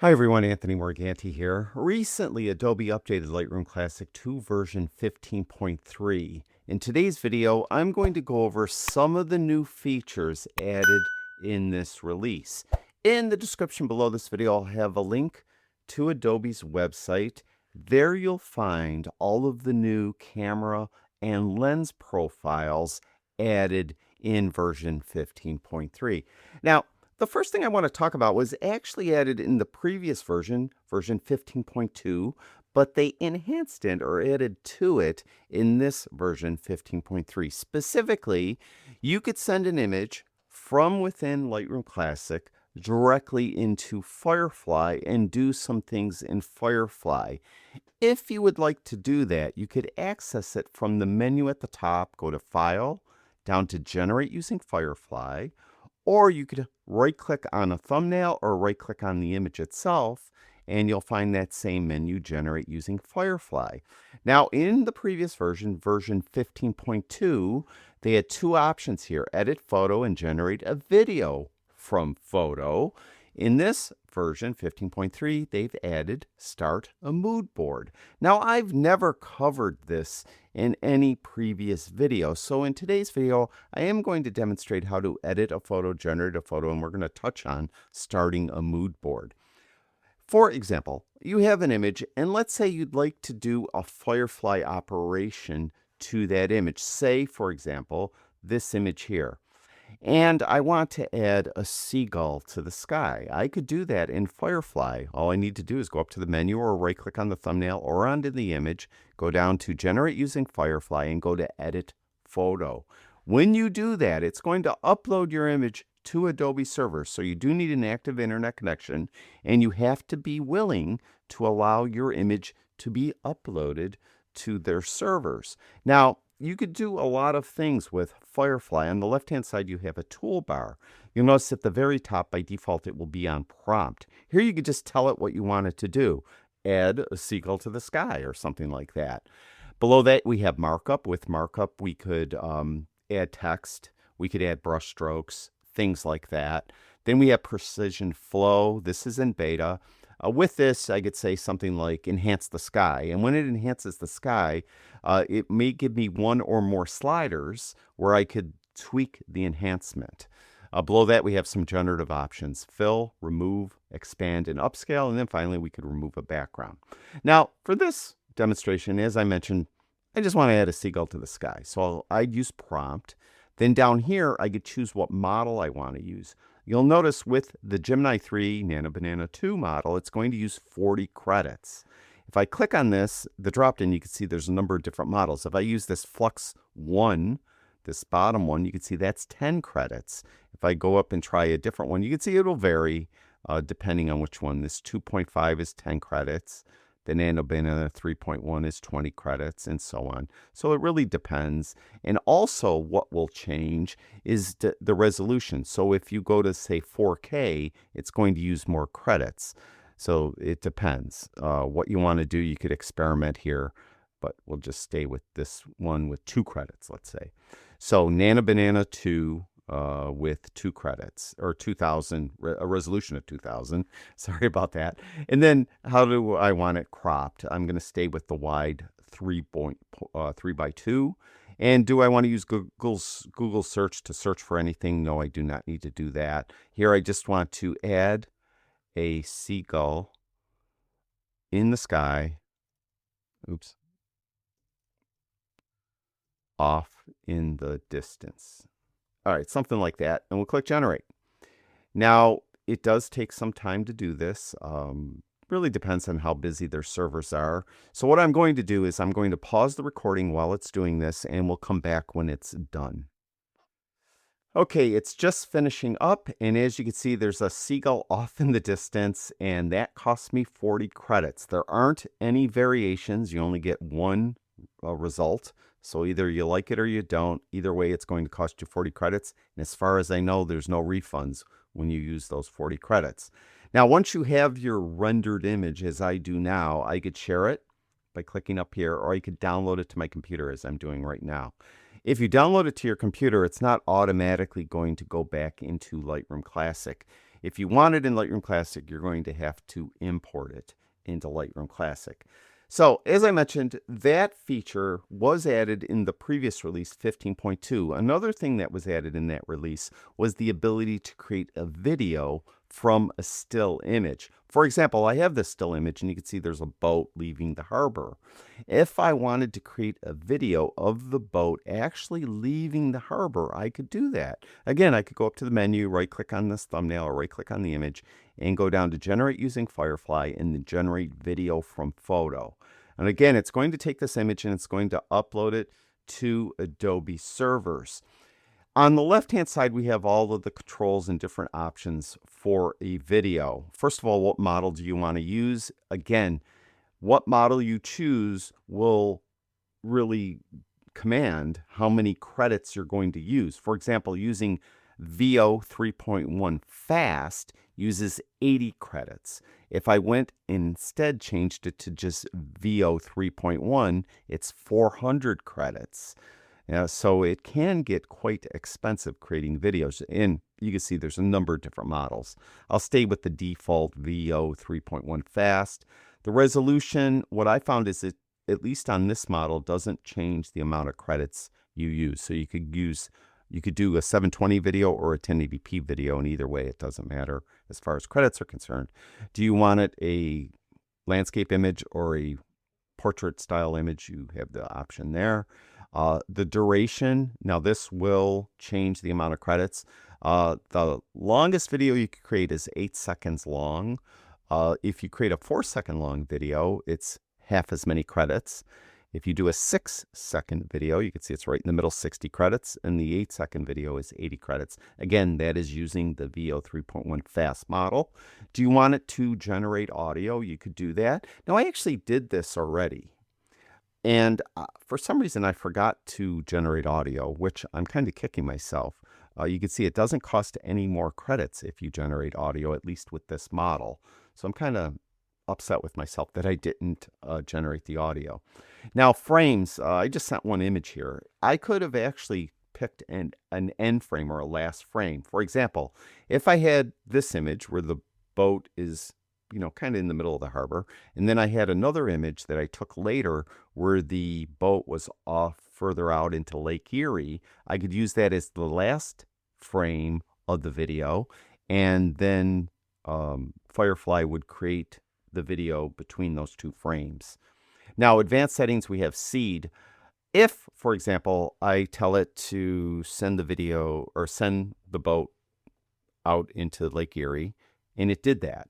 Hi everyone, Anthony Morganti here. Recently, Adobe updated Lightroom Classic to version 15.3. In today's video, I'm going to go over some of the new features added in this release. In the description below this video, I'll have a link to Adobe's website. There you'll find all of the new camera and lens profiles added in version 15.3. Now, the first thing I want to talk about was actually added in the previous version, version 15.2, but they enhanced it or added to it in this version 15.3. Specifically, you could send an image from within Lightroom Classic directly into Firefly and do some things in Firefly. If you would like to do that, you could access it from the menu at the top, go to File, down to Generate using Firefly, or you could right-click on a thumbnail or right-click on the image itself, and you'll find that same menu, Generate using Firefly. Now, in the previous version, version 15.2, they had two options here, Edit Photo and Generate a Video from Photo. In this version, 15.3, they've added Start a Mood Board. Now, I've never covered this in any previous video, so in today's video, I am going to demonstrate how to edit a photo, generate a photo, and we're going to touch on starting a mood board. For example, you have an image, and let's say you'd like to do a Firefly operation to that image. Say, for example, this image here. And I want to add a seagull to the sky. I could do that in Firefly. All I need to do is go up to the menu or right-click on the thumbnail or onto the image, go down to Generate using Firefly, and go to Edit Photo. When you do that, it's going to upload your image to Adobe server. So you do need an active internet connection, and you have to be willing to allow your image to be uploaded to their servers. Now, you could do a lot of things with Firefly. On the left-hand side, you have a toolbar. You'll notice at the very top, by default, it will be on prompt. Here, you could just tell it what you want it to do. Add a seagull to the sky or something like that. Below that, we have markup. With markup, we could add text. We could add brush strokes, things like that. Then we have precision flow. This is in beta. With this, I could say something like enhance the sky. And when it enhances the sky, it may give me one or more sliders where I could tweak the enhancement. Below that, we have some generative options: fill, remove, expand, and upscale. And then finally, we could remove a background. Now, for this demonstration, as I mentioned, I just want to add a seagull to the sky. So I'd use prompt. Then down here, I could choose what model I want to use. You'll notice with the Gemini 3 Nano Banana 2 model, it's going to use 40 credits. If I click on this, the drop-down, you can see there's a number of different models. If I use this Flux 1, this bottom one, you can see that's 10 credits. If I go up and try a different one, you can see it'll vary depending on which one. This 2.5 is 10 credits. The Nano Banana 3.1 is 20 credits, and so on. So it really depends. And also what will change is the resolution. So if you go to, say, 4K, it's going to use more credits. So it depends. What you want to do, you could experiment here, but we'll just stay with this one with 2 credits, let's say. So Nano Banana 2 with 2 credits, or 2000, a resolution of 2000. Sorry about that. And then how do I want it cropped? I'm going to stay with the wide 3x2. And do I want to use Google search to search for anything? No, I do not need to do that. Here, I just want to add a seagull in the sky. Oops. Off in the distance. All right, something like that, and we'll click Generate. Now, it does take some time to do this. Really depends on how busy their servers are. So what I'm going to do is I'm going to pause the recording while it's doing this, and we'll come back when it's done. Okay, it's just finishing up, and as you can see, there's a seagull off in the distance, and that cost me 40 credits. There aren't any variations. You only get one result. So either you like it or you don't. Either way, it's going to cost you 40 credits. And as far as I know, there's no refunds when you use those 40 credits. Now, once you have your rendered image, as I do now, I could share it by clicking up here, or I could download it to my computer as I'm doing right now. If you download it to your computer, it's not automatically going to go back into Lightroom Classic. If you want it in Lightroom Classic, you're going to have to import it into Lightroom Classic. So, as I mentioned, that feature was added in the previous release, 15.2. Another thing that was added in that release was the ability to create a video from a still image. For example, I have this still image, and you can see there's a boat leaving the harbor. If I wanted to create a video of the boat actually leaving the harbor, I could do that. Again, I could go up to the menu, right-click on this thumbnail, or right-click on the image, and go down to Generate Using Firefly and then Generate Video from Photo. And again, it's going to take this image and it's going to upload it to Adobe servers. On the left-hand side, we have all of the controls and different options for a video. First of all, what model do you want to use? Again, what model you choose will really command how many credits you're going to use. For example, using VO 3.1 Fast uses 80 credits. If I went and instead changed it to just VO 3.1, it's 400 credits. So it can get quite expensive creating videos, and you can see there's a number of different models. I'll stay with the default VO 3.1 Fast. The resolution, what I found is it, at least on this model, doesn't change the amount of credits you use. So you could do a 720 video or a 1080p video, and either way, it doesn't matter as far as credits are concerned. Do you want it a landscape image or a portrait style image? You have the option there. The duration, now this will change the amount of credits. The longest video you can create is 8 seconds long. If you create a 4-second long video, it's half as many credits. If you do a 6-second video, you can see it's right in the middle, 60 credits, and the 8-second video is 80 credits. Again, that is using the VO 3.1 Fast model. Do you want it to generate audio? You could do that. Now, I actually did this already. And for some reason, I forgot to generate audio, which I'm kind of kicking myself. You can see it doesn't cost any more credits if you generate audio, at least with this model. So I'm kind of upset with myself that I didn't generate the audio. Now, frames, I just sent one image here. I could have actually picked an end frame or a last frame. For example, if I had this image where the boat is kind of in the middle of the harbor. And then I had another image that I took later where the boat was off further out into Lake Erie. I could use that as the last frame of the video. And then Firefly would create the video between those two frames. Now, advanced settings, we have seed. If, for example, I tell it to send the video or send the boat out into Lake Erie, and it did that.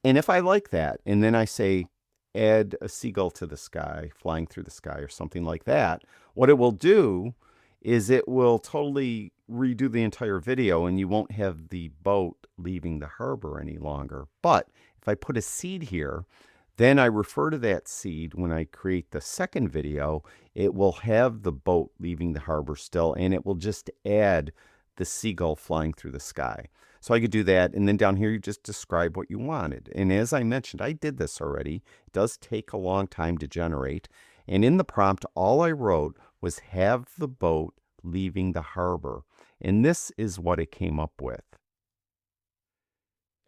And if I like that, and then I say, add a seagull to the sky, flying through the sky or something like that, what it will do is it will totally redo the entire video and you won't have the boat leaving the harbor any longer. But if I put a seed here, then I refer to that seed when I create the second video, it will have the boat leaving the harbor still, and it will just add the seagull flying through the sky. So I could do that, and then down here you just describe what you wanted. And as I mentioned, I did this already. It does take a long time to generate. And in the prompt, all I wrote was have the boat leaving the harbor. And this is what it came up with.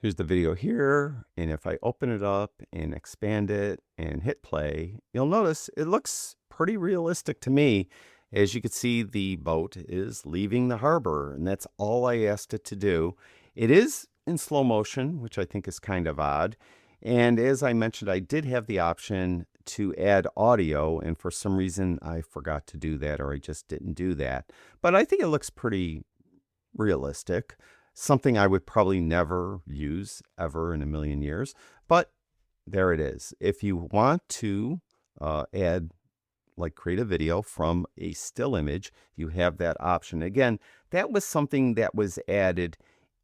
Here's the video here, and if I open it up and expand it and hit play, you'll notice it looks pretty realistic to me. As you can see, the boat is leaving the harbor, and that's all I asked it to do. It is in slow motion, which I think is kind of odd. And as I mentioned, I did have the option to add audio, and for some reason I forgot to do that, or I just didn't do that. But I think it looks pretty realistic. Something I would probably never use ever in a million years, but there it is. If you want to create a video from a still image, you have that option. Again, that was something that was added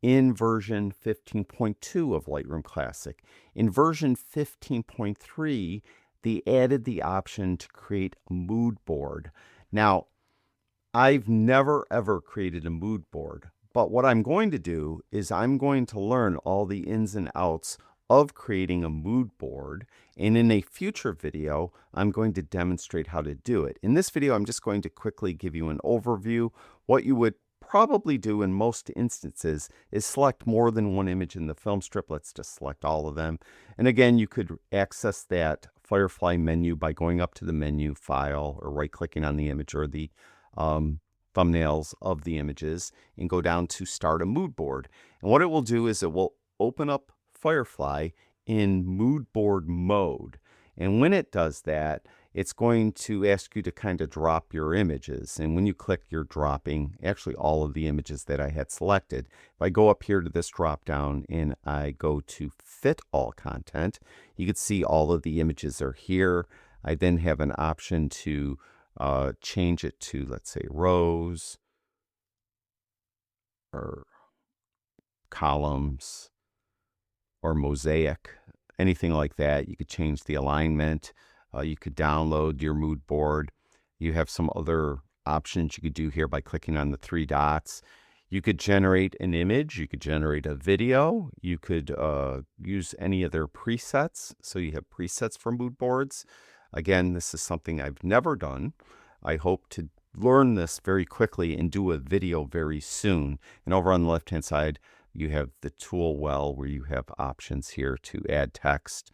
in version 15.2 of Lightroom Classic. In version 15.3, they added the option to create a mood board. Now, I've never ever created a mood board. But what I'm going to do is I'm going to learn all the ins and outs of creating a mood board. And in a future video, I'm going to demonstrate how to do it. In this video, I'm just going to quickly give you an overview, what you would probably do in most instances is select more than one image in the film strip. Let's just select all of them. And again, you could access that Firefly menu by going up to the menu file or right-clicking on the image or the thumbnails of the images and go down to start a mood board. And what it will do is it will open up Firefly in mood board mode. And when it does that, it's going to ask you to kind of drop your images. And when you click, you're dropping actually all of the images that I had selected. If I go up here to this drop down and I go to fit all content, you can see all of the images are here. I then have an option to change it to, let's say, rows or columns or mosaic, anything like that. You could change the alignment. You could download your mood board. You have some other options you could do here by clicking on the three dots. You could generate an image. You could generate a video. You could use any of their presets. So you have presets for mood boards. Again, this is something I've never done. I hope to learn this very quickly and do a video very soon. And over on the left-hand side, you have the tool well where you have options here to add text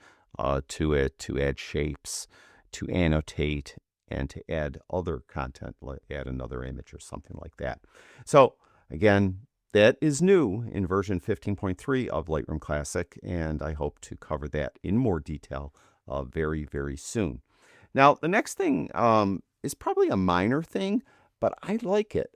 to it, to add shapes, to annotate, and to add other content, like add another image or something like that. So again, that is new in version 15.3 of Lightroom Classic, and I hope to cover that in more detail very, very soon. Now, the next thing is probably a minor thing, but I like it.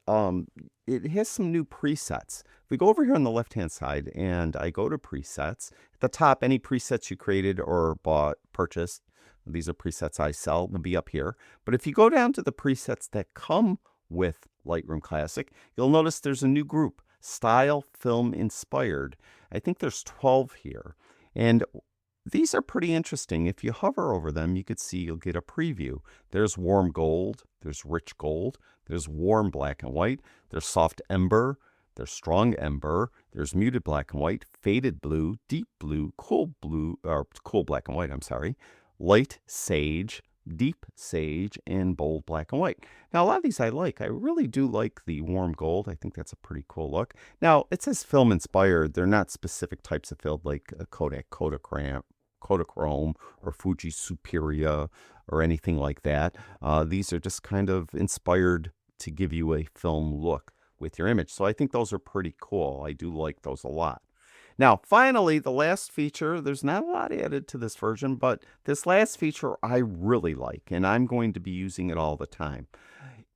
It has some new presets. If we go over here on the left-hand side and I go to presets, at the top, any presets you created or bought, purchased, these are presets I sell, will be up here. But if you go down to the presets that come with Lightroom Classic, you'll notice there's a new group, Style Film Inspired. I think there's 12 here. And these are pretty interesting. If you hover over them, you could see you'll get a preview. There's warm gold, there's rich gold, there's warm black and white, there's soft ember, there's strong ember, there's muted black and white, faded blue, deep blue, cool black and white, I'm sorry, light sage, deep sage, and bold black and white. Now, a lot of these I like. I really do like the warm gold. I think that's a pretty cool look. Now, it says film inspired. They're not specific types of film like a Kodak Kodachrome or Fuji Superia or anything like that. These are just kind of inspired to give you a film look with your image. So I think those are pretty cool. I do like those a lot. Now, finally, the last feature, there's not a lot added to this version, but this last feature I really like, and I'm going to be using it all the time.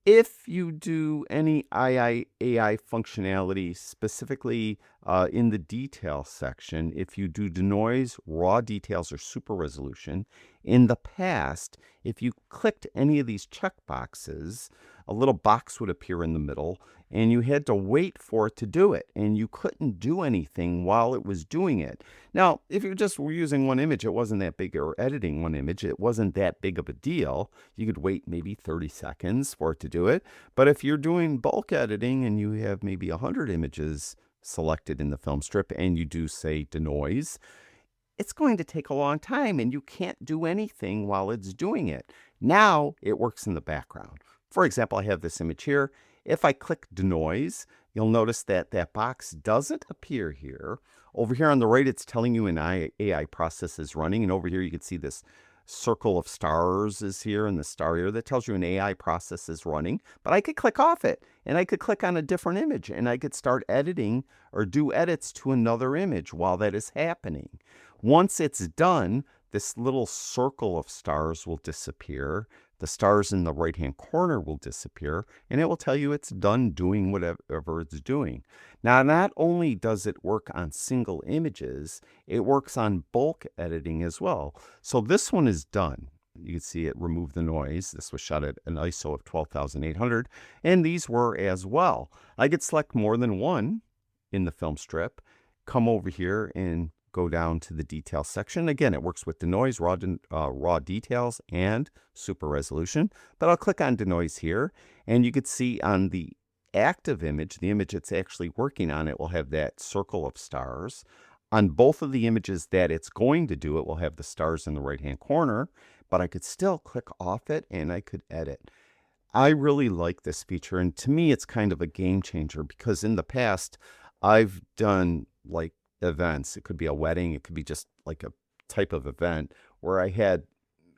If you do any AI functionality, specifically in the detail section, if you do denoise, raw details, or super resolution, in the past, if you clicked any of these checkboxes, a little box would appear in the middle, and you had to wait for it to do it, and you couldn't do anything while it was doing it. Now, if you just were using one image, it wasn't that big, or editing one image, it wasn't that big of a deal. You could wait maybe 30 seconds for it to do it. But if you're doing bulk editing and you have maybe 100 images selected in the film strip, and you do, say, denoise, it's going to take a long time, and you can't do anything while it's doing it. Now, it works in the background. For example, I have this image here. If I click denoise, you'll notice that that box doesn't appear here. Over here on the right, it's telling you an AI process is running. And over here, you can see this circle of stars is here and the star here that tells you an AI process is running. But I could click off it and I could click on a different image and I could start editing or do edits to another image while that is happening. Once it's done, this little circle of stars will disappear. The stars in the right-hand corner will disappear, and it will tell you it's done doing whatever it's doing. Now, not only does it work on single images, it works on bulk editing as well. So this one is done. You can see it removed the noise. This was shot at an ISO of 12,800, and these were as well. I could select more than one in the film strip, come over here and go down to the detail section. Again, it works with denoise, raw details, and super resolution. But I'll click on denoise here, and you can see on the active image, the image it's actually working on, it will have that circle of stars. On both of the images that it's going to do, it will have the stars in the right-hand corner, but I could still click off it and I could edit. I really like this feature, and to me, it's kind of a game changer because in the past, I've done like events. It could be a wedding, it could be just like a type of event where I had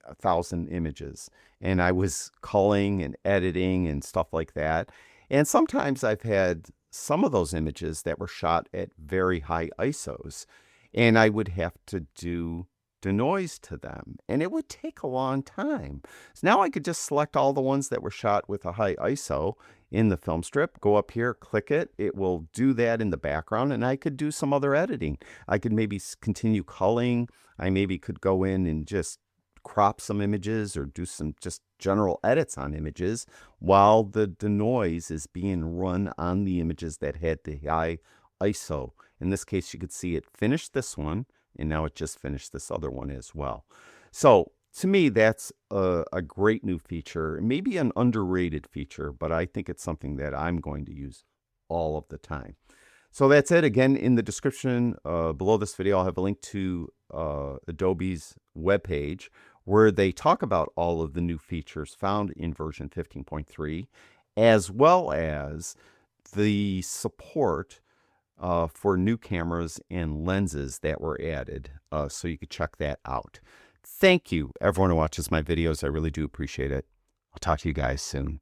1,000 images and I was culling and editing and stuff like that. And sometimes I've had some of those images that were shot at very high ISOs, and I would have to do denoise to them, and it would take a long time. So now I could just select all the ones that were shot with a high ISO in the film strip, go up here, click it. It will do that in the background, and I could do some other editing. I could maybe continue culling. I maybe could go in and just crop some images or do some just general edits on images while the denoise is being run on the images that had the high ISO. In this case, you could see it finished this one, and now it just finished this other one as well. So to me, that's a great new feature, maybe an underrated feature, but I think it's something that I'm going to use all of the time. So that's it. Again, in the description below this video, I'll have a link to Adobe's webpage where they talk about all of the new features found in version 15.3, as well as the support for new cameras and lenses that were added. So you could check that out. Thank you, everyone who watches my videos. I really do appreciate it. I'll talk to you guys soon.